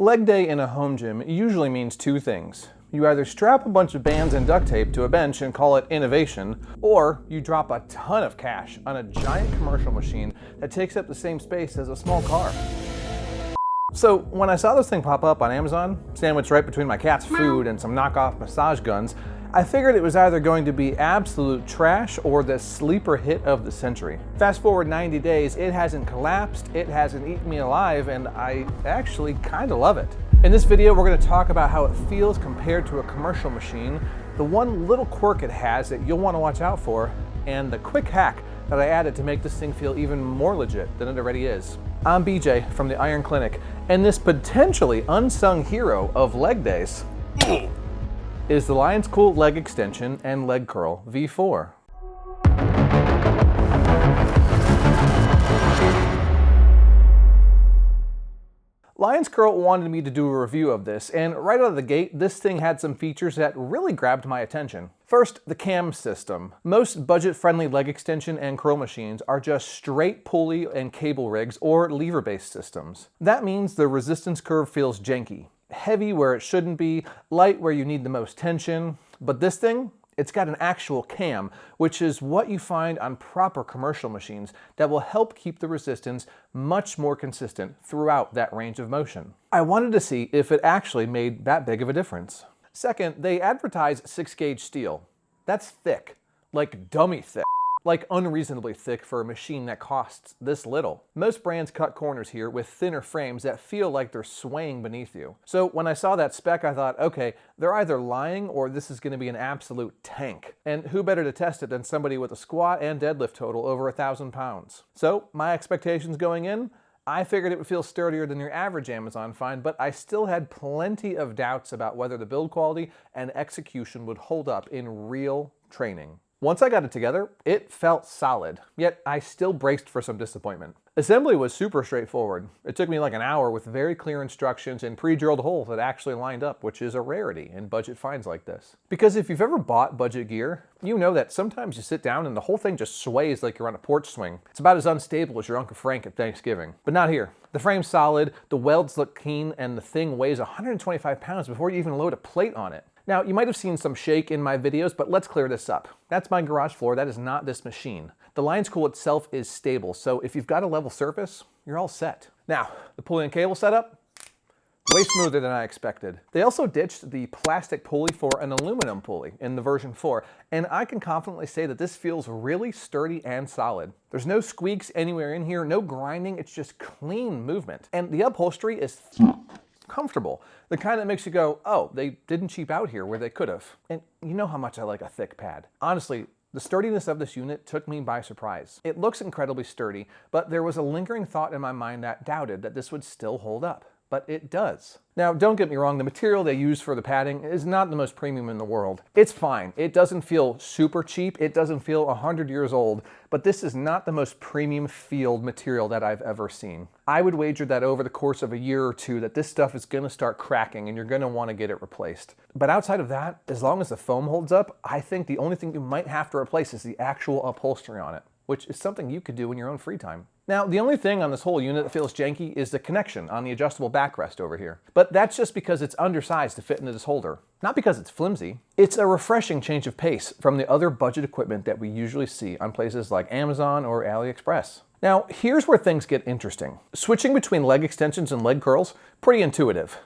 Leg day in a home gym usually means two things. You either strap a bunch of bands and duct tape to a bench and call it innovation, or you drop a ton of cash on a giant commercial machine that takes up the same space as a small car. So when I saw this thing pop up on Amazon, sandwiched right between my cat's food and some knockoff massage guns, I figured it was either going to be absolute trash or the sleeper hit of the century. Fast forward 90 days, it hasn't collapsed, it hasn't eaten me alive, and I actually kinda love it. In this video, we're gonna talk about how it feels compared to a commercial machine, the one little quirk it has that you'll wanna watch out for, and the quick hack that I added to make this thing feel even more legit than it already is. I'm BJ from the Iron Clinic, and this potentially unsung hero of leg days is the Lionscool leg extension and leg curl V4. Lionscool wanted me to do a review of this, and right out of the gate, this thing had some features that really grabbed my attention. First, the cam system. Most budget-friendly leg extension and curl machines are just straight pulley and cable rigs or lever-based systems. That means the resistance curve feels janky. Heavy where it shouldn't be, light where you need the most tension. But this thing, it's got an actual cam, which is what you find on proper commercial machines that will help keep the resistance much more consistent throughout that range of motion. I wanted to see if it actually made that big of a difference. Second, they advertise 6-gauge steel. That's thick, like dummy thick. Like unreasonably thick for a machine that costs this little. Most brands cut corners here with thinner frames that feel like they're swaying beneath you. So when I saw that spec, I thought, okay, they're either lying or this is gonna be an absolute tank. And who better to test it than somebody with a squat and deadlift total over 1,000 pounds. So my expectations going in, I figured it would feel sturdier than your average Amazon find, but I still had plenty of doubts about whether the build quality and execution would hold up in real training. Once I got it together, it felt solid, yet I still braced for some disappointment. Assembly was super straightforward. It took me like an hour with very clear instructions and pre-drilled holes that actually lined up, which is a rarity in budget finds like this. Because if you've ever bought budget gear, you know that sometimes you sit down and the whole thing just sways like you're on a porch swing. It's about as unstable as your Uncle Frank at Thanksgiving. But not here. The frame's solid, the welds look clean, and the thing weighs 125 pounds before you even load a plate on it. Now, you might have seen some shake in my videos, but let's clear this up. That's my garage floor, that is not this machine. The Lionscool itself is stable, so if you've got a level surface, you're all set. Now, the pulley and cable setup, way smoother than I expected. They also ditched the plastic pulley for an aluminum pulley in the version 4, and I can confidently say that this feels really sturdy and solid. There's no squeaks anywhere in here, no grinding, it's just clean movement. And the upholstery is comfortable. The kind that makes you go, oh, they didn't cheap out here where they could have. And you know how much I like a thick pad. Honestly, the sturdiness of this unit took me by surprise. It looks incredibly sturdy, but there was a lingering thought in my mind that doubted that this would still hold up. But it does. Now, don't get me wrong, the material they use for the padding is not the most premium in the world. It's fine. It doesn't feel super cheap. It doesn't feel 100 years old, but this is not the most premium field material that I've ever seen. I would wager that over the course of a year or two that this stuff is gonna start cracking and you're gonna wanna get it replaced. But outside of that, as long as the foam holds up, I think the only thing you might have to replace is the actual upholstery on it, which is something you could do in your own free time. Now, the only thing on this whole unit that feels janky is the connection on the adjustable backrest over here. But that's just because it's undersized to fit into this holder, not because it's flimsy. It's a refreshing change of pace from the other budget equipment that we usually see on places like Amazon or AliExpress. Now, here's where things get interesting. Switching between leg extensions and leg curls, pretty intuitive.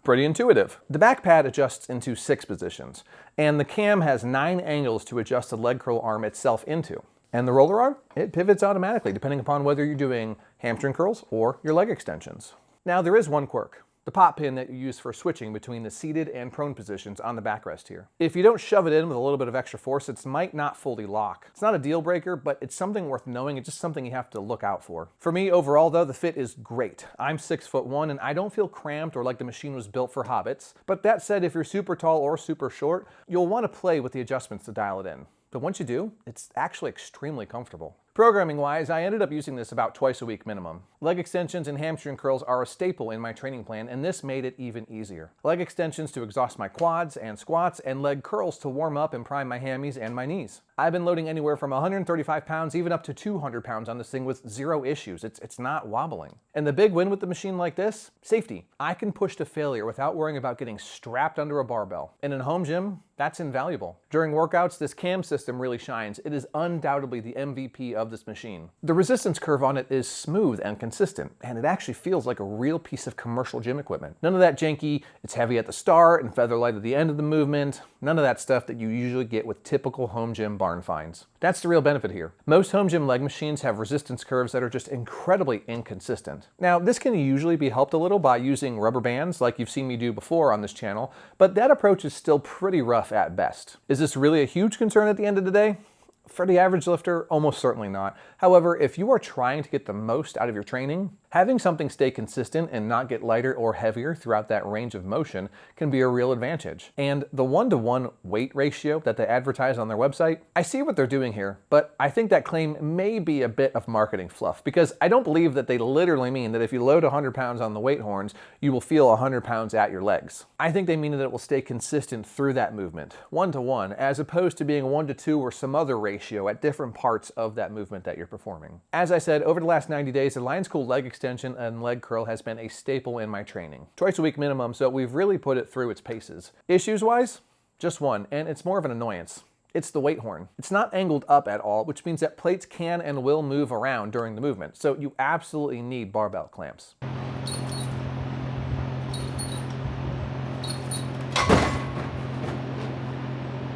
The back pad adjusts into 6 positions, and the cam has 9 angles to adjust the leg curl arm itself into. And the roller arm, it pivots automatically depending upon whether you're doing hamstring curls or your leg extensions. Now there is one quirk, the pop pin that you use for switching between the seated and prone positions on the backrest here. If you don't shove it in with a little bit of extra force, it might not fully lock. It's not a deal breaker, but it's something worth knowing. It's just something you have to look out for. For me, overall though, the fit is great. I'm 6'1" and I don't feel cramped or like the machine was built for hobbits. But that said, if you're super tall or super short, you'll want to play with the adjustments to dial it in. But once you do, it's actually extremely comfortable. Programming wise, I ended up using this about twice a week minimum. Leg extensions and hamstring curls are a staple in my training plan, and this made it even easier. Leg extensions to exhaust my quads and squats, and leg curls to warm up and prime my hammies and my knees. I've been loading anywhere from 135 pounds even up to 200 pounds on this thing with zero issues. It's not wobbling. And the big win with the machine like this, safety. I can push to failure without worrying about getting strapped under a barbell. And in a home gym, that's invaluable. During workouts, this cam system really shines. It is undoubtedly the MVP of this machine. The resistance curve on it is smooth and consistent, and it actually feels like a real piece of commercial gym equipment. None of that janky, it's heavy at the start and feather light at the end of the movement. None of that stuff that you usually get with typical home gym barn finds. That's the real benefit here. Most home gym leg machines have resistance curves that are just incredibly inconsistent. Now, this can usually be helped a little by using rubber bands like you've seen me do before on this channel, but that approach is still pretty rough at best. Is this really a huge concern at the end of the day? For the average lifter, almost certainly not. However, if you are trying to get the most out of your training, having something stay consistent and not get lighter or heavier throughout that range of motion can be a real advantage. And the 1-to-1 weight ratio that they advertise on their website, I see what they're doing here, but I think that claim may be a bit of marketing fluff, because I don't believe that they literally mean that if you load 100 pounds on the weight horns, you will feel 100 pounds at your legs. I think they mean that it will stay consistent through that movement, 1-to-1, as opposed to being 1-to-2 or some other ratio at different parts of that movement that you're performing. As I said, over the last 90 days, the Lionscool leg extension and leg curl has been a staple in my training. Twice a week minimum, so we've really put it through its paces. Issues-wise, just one, and it's more of an annoyance. It's the weight horn. It's not angled up at all, which means that plates can and will move around during the movement, so you absolutely need barbell clamps.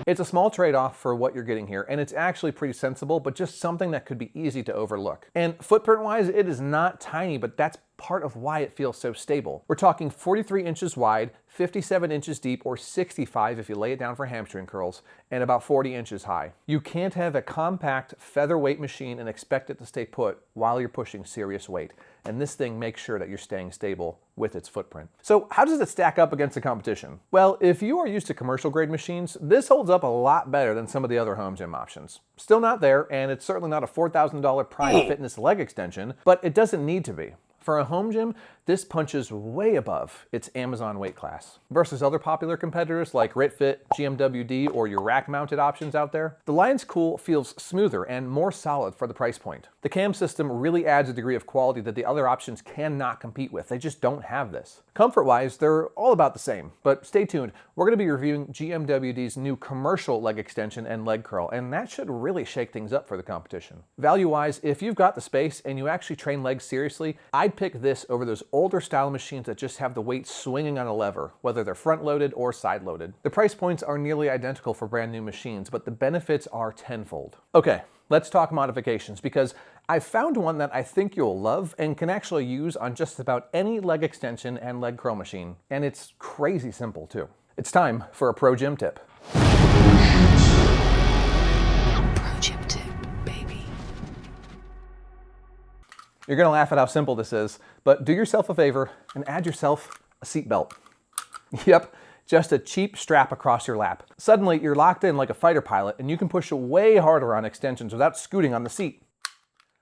It's a small trade-off for what you're getting here, and it's actually pretty sensible, but just something that could be easy to overlook. And footprint-wise, it is not tiny, but that's part of why it feels so stable. We're talking 43 inches wide, 57 inches deep, or 65 if you lay it down for hamstring curls, and about 40 inches high. You can't have a compact featherweight machine and expect it to stay put while you're pushing serious weight. And this thing makes sure that you're staying stable with its footprint. So how does it stack up against the competition? Well, if you are used to commercial grade machines, this holds up a lot better than some of the other home gym options. Still not there, and it's certainly not a $4,000 Prime Fitness leg extension, but it doesn't need to be. For a home gym, this punches way above its Amazon weight class. Versus other popular competitors like RitFit, GMWD, or your rack-mounted options out there, the Lionscool feels smoother and more solid for the price point. The cam system really adds a degree of quality that the other options cannot compete with. They just don't have this. Comfort-wise, they're all about the same, but stay tuned. We're going to be reviewing GMWD's new commercial leg extension and leg curl, and that should really shake things up for the competition. Value-wise, if you've got the space and you actually train legs seriously, I'd pick this over those older style machines that just have the weight swinging on a lever, whether they're front-loaded or side-loaded. The price points are nearly identical for brand new machines, but the benefits are tenfold. Okay, let's talk modifications, because I found one that I think you'll love and can actually use on just about any leg extension and leg curl machine. And it's crazy simple too. It's time for a pro gym tip. Pro gym tip, baby. You're gonna laugh at how simple this is, but do yourself a favor and add yourself a seatbelt. Yep, just a cheap strap across your lap. Suddenly, you're locked in like a fighter pilot and you can push way harder on extensions without scooting on the seat.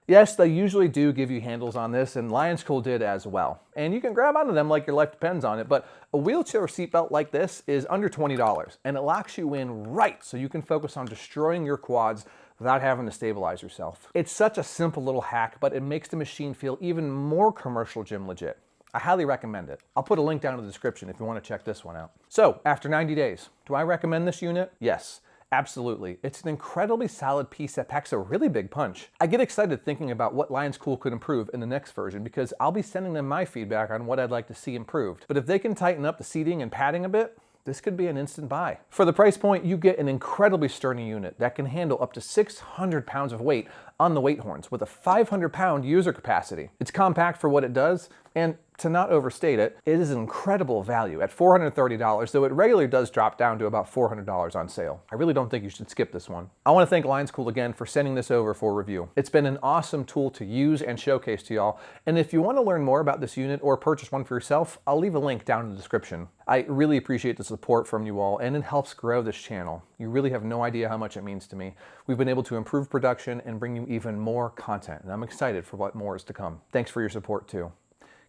Yes, they usually do give you handles on this, and Lionscool did as well. And you can grab onto them like your life depends on it, but a wheelchair seatbelt like this is under $20, and it locks you in right so you can focus on destroying your quads without having to stabilize yourself. It's such a simple little hack, but it makes the machine feel even more commercial gym legit. I highly recommend it. I'll put a link down in the description if you want to check this one out. So, after 90 days, do I recommend this unit? Yes. Absolutely. It's an incredibly solid piece that packs a really big punch. I get excited thinking about what Lionscool could improve in the next version because I'll be sending them my feedback on what I'd like to see improved. But if they can tighten up the seating and padding a bit, this could be an instant buy. For the price point, you get an incredibly sturdy unit that can handle up to 600 pounds of weight on the weight horns with a 500-pound user capacity. It's compact for what it does, And to not overstate it, it is an incredible value at $430, though it regularly does drop down to about $400 on sale. I really don't think you should skip this one. I want to thank Lionscool again for sending this over for review. It's been an awesome tool to use and showcase to y'all, and if you want to learn more about this unit or purchase one for yourself, I'll leave a link down in the description. I really appreciate the support from you all, and it helps grow this channel. You really have no idea how much it means to me. We've been able to improve production and bring you even more content, and I'm excited for what more is to come. Thanks for your support too.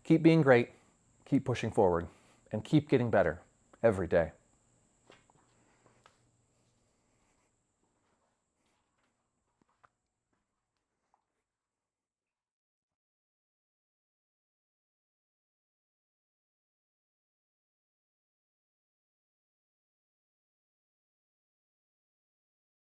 Keep being great, keep pushing forward, and keep getting better every day.